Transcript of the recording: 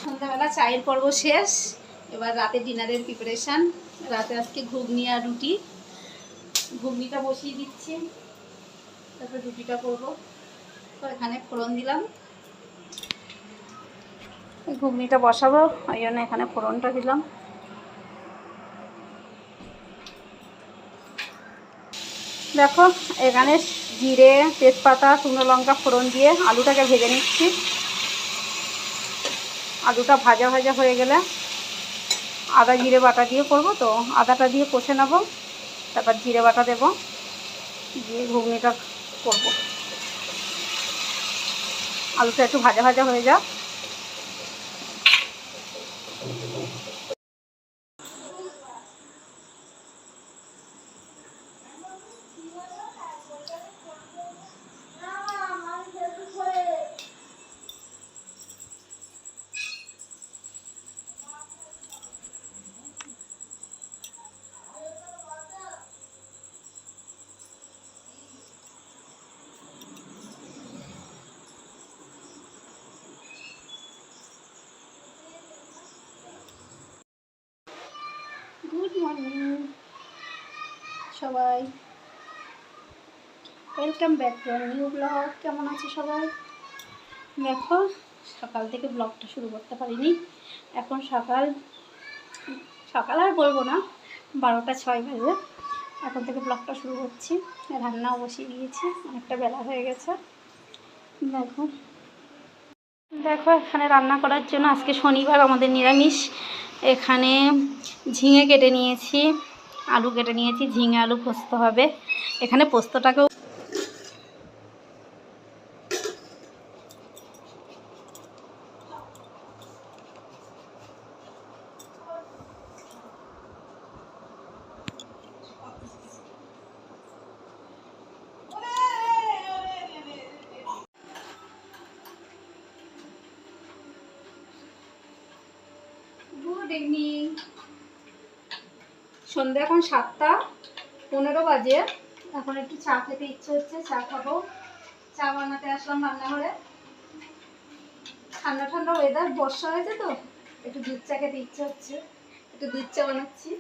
সন্ধ্যাবেলা চায়ের পর্ব শেষ, এবার রাতে ডিনারের প্রিপারেশান। রাতে আজকে ঘুগনি আর রুটি। ঘুগনিটা বসিয়ে দিচ্ছি, তারপর রুটিটা করবো। তো এখানে ফোড়ন দিলাম, ঘুগনিটা বসাবো, ওই জন্য এখানে ফোড়নটা দিলাম। দেখো এখানে জিরে, তেজপাতা, শুকনো লঙ্কা ফোড়ন দিয়ে আলুটাকে ভেজে নিচ্ছি। আলুটা ভাজা ভাজা হয়ে গেলে আদা জিরে বাটা দিয়ে করব, তো আদাটা দিয়ে কষে নেব, তারপর জিরে বাটা দেব, দিয়ে ঘুগনিটা করব। আলুটা একটু ভাজা ভাজা হয়ে যাক। গুড মর্নিং সবাই, welcome back to new blog. কেমন আছে সবাই? দেখো সকাল থেকে ব্লগটা শুরু করতে পারিনি, এখন সকাল আর বলবো না, 12টা 6 বাজে। এখন থেকে ব্লগটা শুরু করছি। রান্নাও বসিয়ে দিয়েছি, অনেকটা বেলা হয়ে গেছে। দেখো এখানে রান্না করার জন্য আজকে শনিবার, আমাদের নিরামিষ। এখানে ঝিঙে কেটে নিয়েছি, আলু কেটে নিয়েছি, ঝিঙে আলু পোস্ত হবে। এখানে পোস্তটাকেও গুড ইভিনিং। সন্ধ্যা এখন 7টা 15 বাজে। এখন একটু চা খেতে ইচ্ছে হচ্ছে, চা খাবো। চা বানাতে আসলাম রান্নাঘরে। ঠান্ডা ওয়েদার, বর্ষা হয়েছে তো একটু দুধ চা খেতে ইচ্ছে হচ্ছে, একটু দুধ চা বানাচ্ছি।